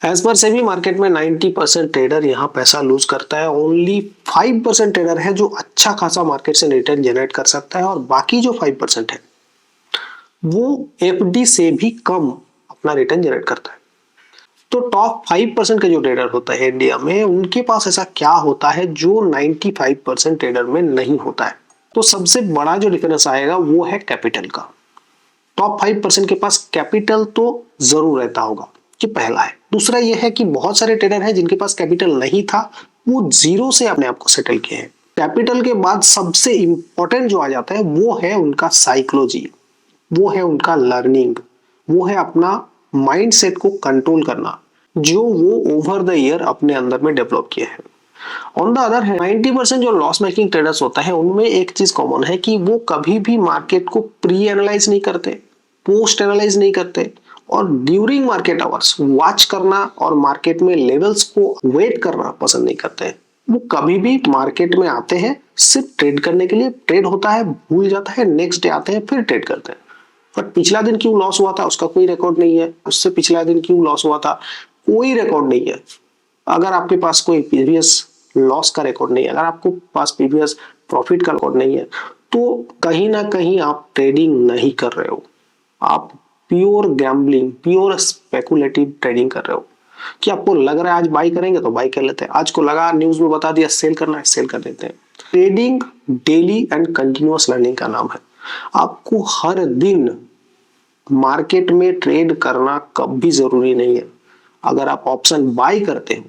As per SEBI market में 90% trader यहाँ पैसा लूज करता है। ओनली 5% ट्रेडर है जो अच्छा खासा मार्केट से रिटर्न जनरेट कर सकता है, और बाकी जो 5% है वो एफडी से भी कम अपना रिटर्न जनरेट करता है। तो टॉप 5% के जो ट्रेडर होता है इंडिया में, उनके पास ऐसा क्या होता है जो 95% ट्रेडर में नहीं होता है? तो सबसे बड़ा जो डिफरेंस आएगा वो है कैपिटल का। टॉप 5% के पास कैपिटल तो जरूर रहता होगा, कि पहला है। दूसरा यह है कि बहुत सारे ट्रेडर हैं जिनके पास कैपिटल नहीं था, वो जीरो से अपने आप को सेटल किए हैं। कैपिटल के बाद सबसे इंपॉर्टेंट जो आ जाता है वो है उनका साइकोलॉजी, वो है उनका लर्निंग, वो है अपना माइंड सेट को कंट्रोल करना, जो वो ओवर द ईयर अपने अंदर में डेवलप किए हैं। ऑन द अदर है 90% जो लॉस मेकिंग ट्रेडर्स होता है उनमें एक चीज कॉमन है कि वो कभी भी मार्केट को प्री एनालाइज नहीं करते, पोस्ट एनालाइज नहीं करते, और ड्यूरिंग मार्केट आवर्स वॉच करना और मार्केट में लेवल्स को वेट करना पसंद नहीं करते हैं। वो कभी भी मार्केट में आते हैं सिर्फ ट्रेड करने के लिए, ट्रेड होता है भूल जाता है, नेक्स्ट डे आते हैं फिर ट्रेड करते हैं। पर पिछला दिन क्यों लॉस हुआ था उसका कोई रिकॉर्ड नहीं है, उससे पिछला दिन क्यों लॉस हुआ था कोई रिकॉर्ड नहीं है। अगर आपके पास कोई प्रीवियस लॉस का रिकॉर्ड नहीं है, अगर आपको पास प्रीवियस प्रॉफिट का रिकॉर्ड नहीं है, तो कहीं ना कहीं आप ट्रेडिंग नहीं कर रहे हो। आप pure gambling, pure speculative trading कर रहे हो, कि आपको लग रहा है आज बाई करेंगे तो बाई कर लेते हैं, आज को लगा न्यूज में बता दिया सेल करना है सेल कर देते हैं। Trading daily and continuous learning का नाम है। आपको हर दिन मार्केट में ट्रेड करना कभी जरूरी नहीं है। अगर आप ऑप्शन बाय करते हो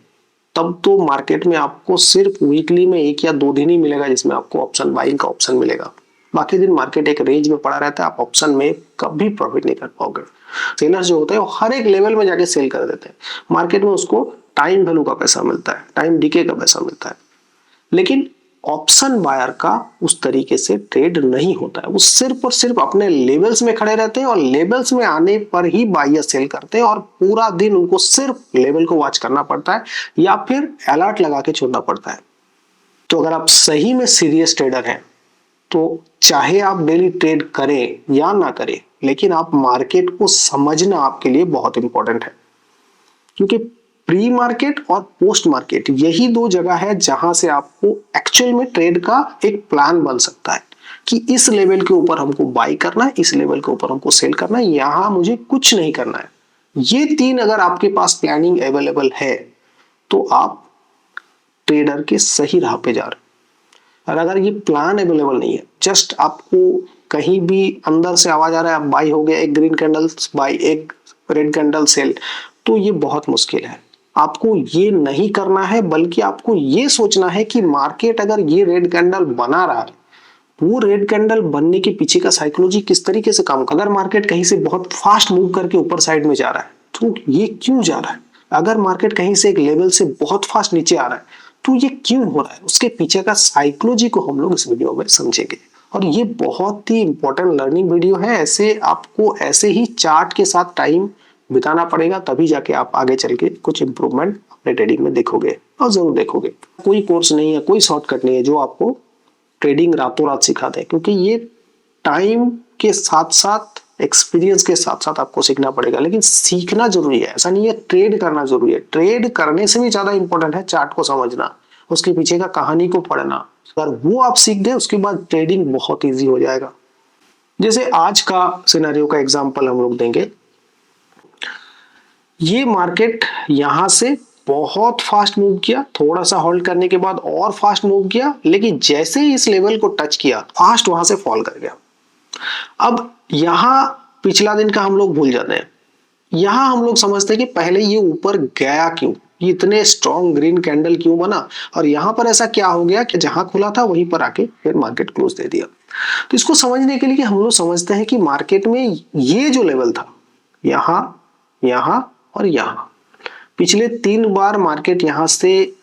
तब तो मार्केट में आपको सिर्फ वीकली में 1 या 2 दिन ही मिलेगा जिसमें आपको ऑप्शन बाइंग का ऑप्शन मिलेगा। बाकी दिन मार्केट एक रेंज में पड़ा रहता है, आप ऑप्शन में कभी प्रॉफिट नहीं कर पाओगे। सेलर्स जो होते हैं वो हर एक लेवल में जाके सेल कर देते हैं। मार्केट में उसको टाइम वैल्यू का पैसा मिलता है, टाइम डीके का पैसा मिलता है। लेकिन ऑप्शन बायर का उस तरीके से ट्रेड नहीं होता है। वो सिर्फ और सिर्फ अपने लेवल्स में खड़े रहते हैं और लेवल्स में आने पर ही बायर सेल करते हैं, और पूरा दिन उनको सिर्फ लेवल को वॉच करना पड़ता है या फिर अलर्ट लगा के छोड़ना पड़ता है। तो अगर आप सही में सीरियस ट्रेडर हैं तो चाहे आप डेली ट्रेड करें या ना करें, लेकिन आप मार्केट को समझना आपके लिए बहुत इंपॉर्टेंट है। क्योंकि प्री मार्केट और पोस्ट मार्केट यही 2 जगह है जहां से आपको एक्चुअल में ट्रेड का एक प्लान बन सकता है, कि इस लेवल के ऊपर हमको बाई करना है, इस लेवल के ऊपर हमको सेल करना है, यहां मुझे कुछ नहीं करना है। ये 3 अगर आपके पास प्लानिंग अवेलेबल है तो आप ट्रेडर के सही राह पे जा रहे हैं। और अगर ये प्लान अवेलेबल नहीं है, जस्ट आपको कहीं भी अंदर से आवाज आ रहा है आप बाई हो गया, एक ग्रीन कैंडल बाई, एक रेड कैंडल सेल, तो ये बहुत मुश्किल है। आपको ये नहीं करना है, बल्कि आपको ये सोचना है कि मार्केट अगर ये रेड कैंडल बना रहा है, वो रेड कैंडल बनने के पीछे का साइकोलॉजी किस तरीके से काम कर। अगर मार्केट कहीं से बहुत फास्ट मूव करके ऊपर साइड में जा रहा है तो ये क्यों जा रहा है? अगर मार्केट कहीं से एक लेवल से बहुत फास्ट नीचे आ रहा है तो ये क्यों हो रहा है? उसके पीछे का साइकोलॉजी को हम लोग इस वीडियो में समझेंगे, और ये बहुत ही इंपॉर्टेंट लर्निंग वीडियो है। ऐसे आपको ऐसे ही चार्ट के साथ टाइम बिताना पड़ेगा, तभी जाके आप आगे चल के कुछ इंप्रूवमेंट अपने ट्रेडिंग में देखोगे, और जरूर देखोगे। कोई कोर्स नहीं है, कोई शॉर्टकट नहीं है जो आपको ट्रेडिंग रातों रात सिखा दे, क्योंकि ये टाइम के साथ साथ, एक्सपीरियंस के साथ साथ आपको सीखना पड़ेगा। लेकिन सीखना जरूरी है, ऐसा नहीं है ट्रेड करना जरूरी है। ट्रेड करने से भी ज्यादा इंपॉर्टेंट है चार्ट को समझना, उसके पीछे का कहानी को पढ़ना। अगर वो आप सीख गए उसके बाद ट्रेडिंग बहुत ईजी हो जाएगा। जैसे आज का सिनेरियो का एग्जांपल हम लोग देंगे। ये मार्केट यहां से बहुत फास्ट मूव किया, थोड़ा सा होल्ड करने के बाद और फास्ट मूव किया, लेकिन जैसे ही इस लेवल को टच किया फास्ट वहां से फॉल कर गया। अब यहां पिछला दिन का हम लोग भूल जाते हैं, यहां हम लोग समझते हैं कि पहले ये ऊपर गया क्यों, ये इतने स्ट्रॉन्ग ग्रीन कैंडल क्यों बना, और यहां पर ऐसा क्या हो गया कि जहां खुला था वहीं पर आके फिर मार्केट क्लोज दे दिया। तो इसको समझने के लिए हम लोग समझते हैं कि मार्केट में ये जो लेवल था, यहां, यहां और यहां, पिछले 3 बार मार्केट यहां से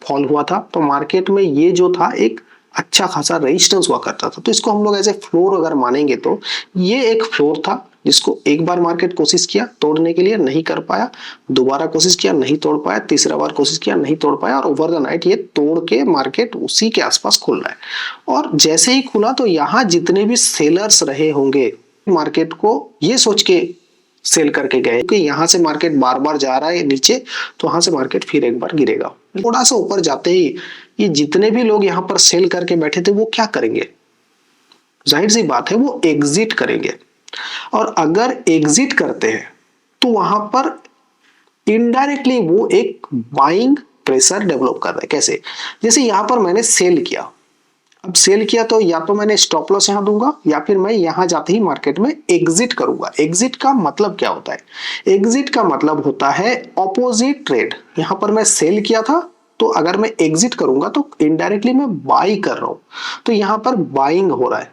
फॉल हुआ था, तो मार्केट में ये जो था एक अच्छा खासा रेजिस्टेंस हुआ करता था। तो इसको हम लोग एज ए फ्लोर अगर मानेंगे तो ये एक फ्लोर था, जिसको एक बार मार्केट कोशिश किया तोड़ने के लिए, नहीं कर पाया, दोबारा कोशिश किया नहीं तोड़ पाया, तीसरा बार कोशिश किया नहीं तोड़ पाया, और ओवर द नाइट ये तोड़ के मार्केट उसी के आसपास खुल रहा है। और जैसे ही खुला तो यहाँ जितने भी सेलर्स रहे होंगे मार्केट को ये सोच के सेल करके गए कि यहाँ से मार्केट बार बार जा रहा है नीचे, तो वहां से मार्केट फिर एक बार गिरेगा। थोड़ा सा ऊपर जाते ही ये जितने भी लोग यहाँ पर सेल करके बैठे थे वो क्या करेंगे, जाहिर सी बात है वो एग्जिट करेंगे। और अगर एग्जिट करते हैं तो वहां पर इनडायरेक्टली वो एक बाइंग प्रेशर डेवलप कर रहा है। कैसे, जैसे यहां पर मैंने सेल किया, अब सेल किया तो या तो मैंने स्टॉप लॉस यहां दूंगा या फिर मैं यहां जाते ही मार्केट में एग्जिट करूंगा। एग्जिट का मतलब क्या होता है, एग्जिट का मतलब होता है ऑपोजिट ट्रेड। यहां पर मैं सेल किया था, तो अगर मैं एग्जिट करूंगा तो इनडायरेक्टली मैं बाई कर रहा हूं, तो यहां पर बाइंग हो रहा है,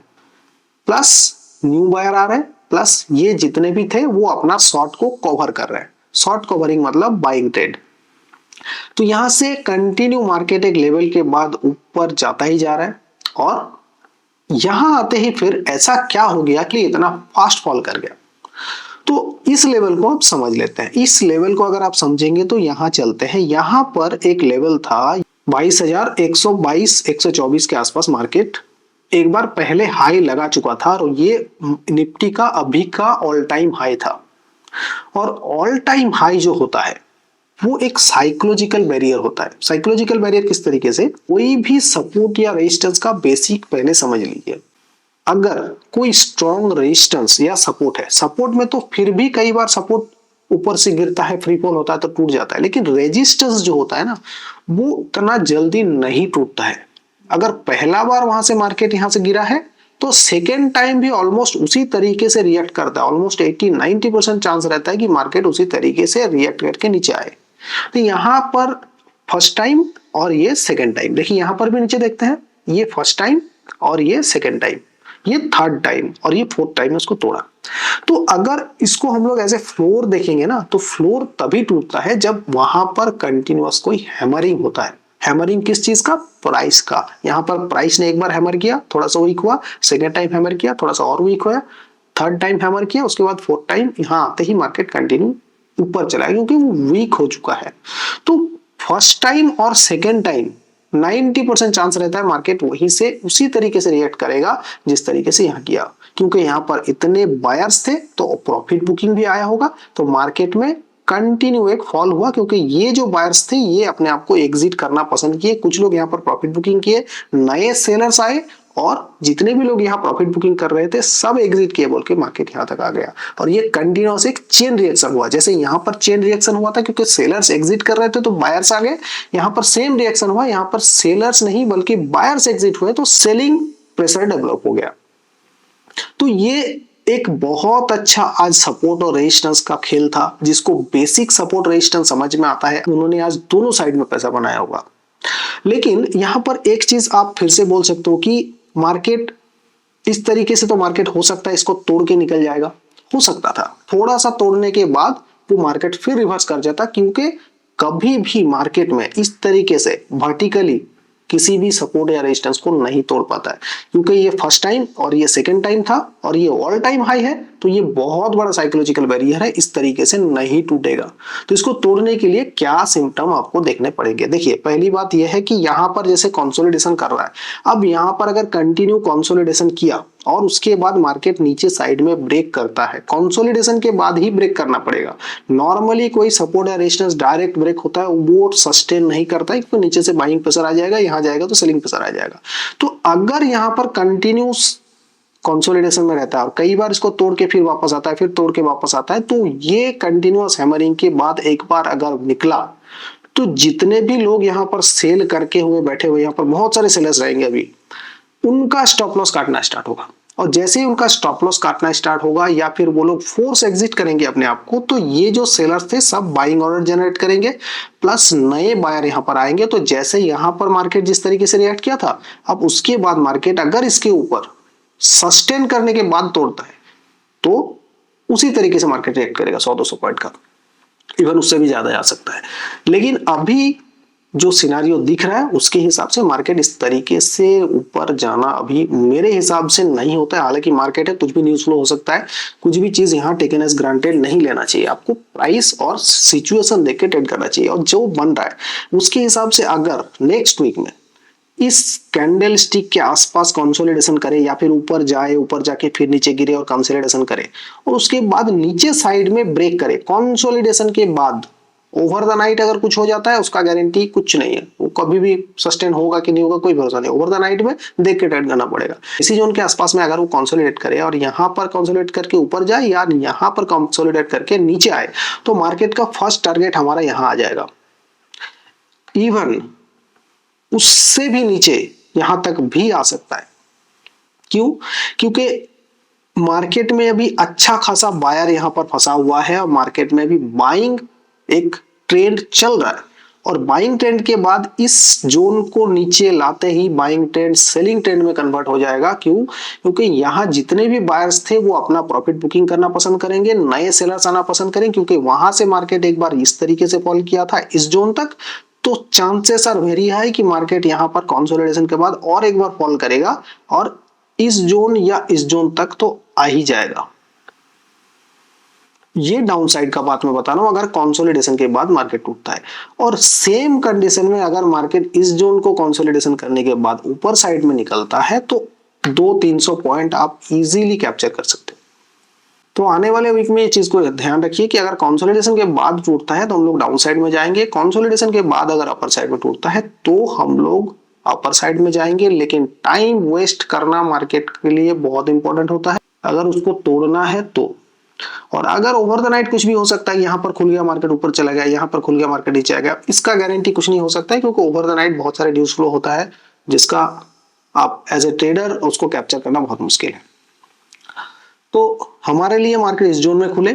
प्लस न्यू बायर आ रहा है, प्लस ये जितने भी थे वो अपना शॉर्ट को कवर कर रहे हैं। शॉर्ट कवरिंग मतलब बाइंग ट्रेड। तो यहां से कंटिन्यू मार्केट एक लेवल के बाद ऊपर जाता ही जा रहा है, और यहां आते ही फिर ऐसा क्या हो गया कि इतना फास्ट फॉल कर गया। तो इस लेवल को आप समझ लेते हैं। इस लेवल को अगर आप समझेंगे तो यहां चलते हैं। यहां पर एक लेवल था 22,122 124 के आसपास मार्केट एक बार पहले हाई लगा चुका था, और ये निफ्टी का अभी का ऑल टाइम हाई था। और ऑल टाइम हाई जो होता है वो एक साइकोलॉजिकल बैरियर होता है। साइकोलॉजिकल बैरियर किस तरीके से, कोई भी सपोर्ट या रेजिस्टेंस का बेसिक पहले समझ लीजिए। अगर कोई स्ट्रॉन्ग रेजिस्टेंस या सपोर्ट है, सपोर्ट में तो फिर भी कई बार सपोर्ट ऊपर से गिरता है, फ्री फॉल होता है तो टूट जाता है, लेकिन रेजिस्टेंस जो होता है ना वो इतना जल्दी नहीं टूटता है। अगर पहला बार वहां से मार्केट यहां से गिरा है तो सेकेंड टाइम भी ऑलमोस्ट उसी तरीके से रिएक्ट करता है। ऑलमोस्ट 80-90% चांस रहता है कि मार्केट उसी तरीके से रिएक्ट करके नीचे आए। तो यहां पर फर्स्ट टाइम और ये सेकेंड टाइम, देखिए यहां पर भी नीचे देखते हैं, ये फर्स्ट टाइम और ये सेकेंड टाइम, ये थर्ड टाइम और ये फोर्थ टाइम उसको तोड़ा। तो अगर इसको हम लोग ऐसे फ्लोर देखेंगे ना, तो फ्लोर तभी टूटता है जब वहां पर कंटिन्यूअस कोई हैमरिंग होता है। हैमरिंग किस चीज का, प्राइस का। यहां पर प्राइस ने एक बार हैमर किया, थोड़ा सा वीक हुआ, सेकेंड टाइम हैमर किया, थोड़ा सा और वीक हुआ, थर्ड टाइम हैमर किया, उसके बाद फोर्थ टाइम यहां आते ही मार्केट कंटिन्यू ऊपर चला क्योंकि वो वीक हो चुका है। तो फर्स्ट टाइम और सेकेंड टाइम 90% चांस रहता है मार्केट वहीं से उसी तरीके से रिएक्ट करेगा जिस तरीके से यहां किया, क्योंकि यहां पर इतने बायर्स थे तो प्रॉफिट बुकिंग भी आया होगा, तो मार्केट में कंटिन्यू एक फॉल हुआ, क्योंकि ये जो बायर्स थे ये अपने आप को एग्जिट करना पसंद किए। कुछ लोग यहाँ पर प्रॉफिट बुकिंग किए, नए सेलर्स आए, और जितने भी लोग यहाँ प्रॉफिट बुकिंग कर रहे थे सब एग्जिट किए बोल के मार्केट यहाँ तक आ गया। और ये कंटिन्यूअस एक चेन रिएक्शन हुआ। जैसे यहाँ पर चेन रिएक्शन हुआ था क्योंकि सेलर्स एग्जिट कर रहे थे तो बायर्स आ गए, यहाँ पर सेम रिएक्शन हुआ, यहाँ पर सेलर्स नहीं बल्कि बायर्स एग्जिट हुए तो सेलिंग प्रेशर डेवलप हो गया। तो ये एक बहुत अच्छा आज सपोर्ट और रेजिस्टेंस का खेल था। जिसको बेसिक सपोर्ट रेजिस्टेंस समझ में आता है उन्होंने आज दोनों साइड में पैसा बनाया होगा। लेकिन यहां पर एक चीज आप फिर से बोल सकते हो कि मार्केट इस तरीके से तो मार्केट हो सकता है इसको तोड़ के निकल जाएगा, हो सकता था। थोड़ा सा तोड़ने के बाद वो मार्केट फिर रिवर्स कर जाता, क्योंकि कभी भी मार्केट में इस तरीके से वर्टिकली किसी भी सपोर्ट या रेजिस्टेंस को नहीं तोड़ पाता है, क्योंकि ये फर्स्ट टाइम और ये सेकंड टाइम था और ये ऑल टाइम हाई है, तो ये बहुत बड़ा साइकोलॉजिकल बैरियर है, इस तरीके से नहीं टूटेगा। तो इसको तोड़ने के लिए क्या सिम्टम आपको देखने पड़ेंगे। देखिए पहली बात यह है कि यहां पर जैसे कंसोलिडेशन कर रहा है, अब यहां पर अगर कंटिन्यू कंसोलिडेशन किया और उसके बाद मार्केट नीचे साइड में ब्रेक करता है, कंसोलिडेशन के बाद ही ब्रेक करना पड़ेगा। नॉर्मली कोई सपोर्ट या रेजिस्टेंस डायरेक्ट ब्रेक होता है वो सस्टेन नहीं करता है, क्योंकि नीचे से बाइंग प्रेशर आ जाएगा, यहां जाएगा तो सेलिंग प्रेशर आ जाएगा। तो अगर यहां पर कंटिन्यूस कंसोलिडेशन में रहता है और कई बार इसको तोड़ के फिर वापस आता है, फिर तोड़ के वापस आता है, तो ये कंटिन्यूअस हैमरिंग के बाद एक बार अगर निकला तो जितने भी लोग यहां पर सेल करके हुए बैठे हुए, यहां पर बहुत सारे सेलर्स रहेंगे अभी, उनका स्टॉप लॉस काटना स्टार्ट होगा। और जैसे ही उनका स्टॉप लॉस काटना स्टार्ट होगा या फिर वो लोग फोर्स एग्जिट करेंगे अपने आप को, तो ये जो सेलर्स थे सब बाइंग ऑर्डर जनरेट करेंगे, प्लस नए बायर यहां पर आएंगे। तो जैसे यहां पर मार्केट जिस तरीके से रिएक्ट किया था, अब उसके बाद मार्केट अगर इसके ऊपर सस्टेन करने के बाद तोड़ता है तो उसी तरीके से मार्केट रिएक्ट करेगा 100-200 पॉइंट का, इवन उससे भी ज्यादा जा सकता है। लेकिन अभी जो सिनारियो दिख रहा है उसके हिसाब से मार्केट इस तरीके से ऊपर जाना अभी मेरे हिसाब से नहीं होता है। हालांकि मार्केट है, कुछ भी न्यूज फ्लो हो सकता है, कुछ भी चीज यहाँ टेकन एज ग्रांटेड नहीं लेना चाहिए। आपको प्राइस और सिचुएशन देख के ट्रेड करना चाहिए, और जो बन रहा है उसके हिसाब से अगर नेक्स्ट वीक में इस कैंडल स्टिक के आसपास कंसोलिडेशन करे या फिर ऊपर जाए, ऊपर जाके फिर नीचे गिरे और कंसोलिडेशन करे और उसके बाद नीचे साइड में ब्रेक करे। कंसोलिडेशन के बाद ओवर द नाइट अगर कुछ हो जाता है उसका गारंटी कुछ नहीं है, वो कभी भी सस्टेन होगा कि नहीं होगा कोई भरोसा नहीं। ओवर द नाइट में देख के ट्रेड करना पड़ेगा। इसी जोन के आसपास में अगर वो कंसोलिडेट करे और यहां पर कंसोलिडेट करके ऊपर जाए या यहां पर कंसोलिडेट करके नीचे आए तो मार्केट का फर्स्ट टारगेट हमारा यहां आ जाएगा। इवन उससे भी नीचे यहां तक भी आ सकता है। क्यों? क्योंकि मार्केट में अभी अच्छा खासा बायर यहां पर फंसा हुआ है और मार्केट में भी बाइंग एक ट्रेंड चल रहा है और बाइंग ट्रेंड के बाद इस जोन को नीचे लाते ही बाइंग ट्रेंड सेलिंग ट्रेंड में कन्वर्ट हो जाएगा। क्यों? क्योंकि यहां जितने भी बायर्स थे वो अपना प्रॉफिट बुकिंग करना पसंद करेंगे, नए सेलर्स आना पसंद करेंगे, क्योंकि वहां से मार्केट एक बार इस तरीके से फॉल किया था इस जोन तक, तो चांसेस आर वेरी हाई कि मार्केट यहां पर कंसोलिडेशन के बाद और एक बार फॉल करेगा और इस जोन या इस जोन तक तो आ ही जाएगा। ये डाउन साइड का बात मैं बता रहा हूं अगर कंसोलिडेशन के बाद मार्केट टूटता है। और सेम कंडीशन में अगर मार्केट इस जोन को कंसोलिडेशन करने के बाद ऊपर साइड में निकलता है तो 200-300 पॉइंट आप इजीली कैप्चर कर सकते हैं। तो आने वाले वीक में ये चीज को ध्यान रखिए कि अगर कंसोलिडेशन के बाद टूटता है तो हम लोग डाउन साइड में जाएंगे, कंसोलिडेशन के बाद अगर अपर साइड में टूटता है तो हम लोग अपर साइड में जाएंगे। लेकिन टाइम वेस्ट करना मार्केट के लिए बहुत इंपॉर्टेंट होता है अगर उसको तोड़ना है तो। और अगर ओवर द नाइट कुछ भी हो सकता है, यहां पर खुल गया मार्केट ऊपर चला गया, यहां पर खुल गया मार्केट नीचे आ गया, इसका गारंटी कुछ नहीं हो सकता है क्योंकि ओवर द नाइट बहुत सारे ड्यूज फ्लो होता है जिसका आप एज ए ट्रेडर उसको कैप्चर करना बहुत मुश्किल है। तो हमारे लिए मार्केट इस जोन में खुले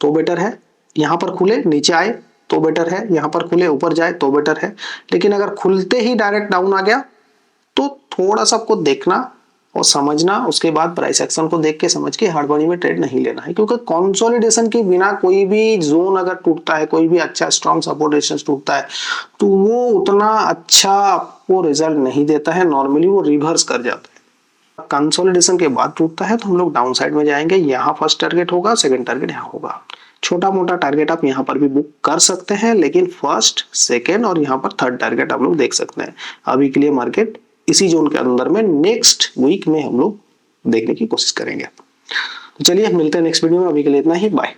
तो बेटर है, यहां पर खुले नीचे आए तो बेटर है, यहां पर खुले ऊपर जाए तो बेटर है। लेकिन अगर खुलते ही डायरेक्ट डाउन आ गया तो थोड़ा सा आपको देखना और समझना, उसके बाद प्राइस एक्शन को देख के समझ के हड़बड़ी में ट्रेड नहीं लेना है। क्योंकि कंसोलिडेशन के बिना कोई भी जोन अगर टूटता है, कोई भी अच्छा स्ट्रॉन्ग सपोर्ट रेजिस्टेंस टूटता है तो वो उतना अच्छा आपको रिजल्ट नहीं देता है, नॉर्मली वो रिवर्स कर जाता है। कंसोलिडेशन के बाद टूटता है तो हम लोग डाउन साइड में जाएंगे, यहाँ फर्स्ट टारगेट होगा, सेकंड टारगेट यहाँ होगा। छोटा मोटा टारगेट आप यहाँ पर भी बुक कर सकते हैं लेकिन फर्स्ट, सेकंड और यहाँ पर थर्ड टारगेट आप लोग देख सकते हैं। अभी के लिए मार्केट इसी जोन के अंदर में नेक्स्ट वीक में हम लोग देखने की कोशिश करेंगे। तो चलिए मिलते हैं नेक्स्ट वीडियो में, अभी के लिए इतना ही, बाय।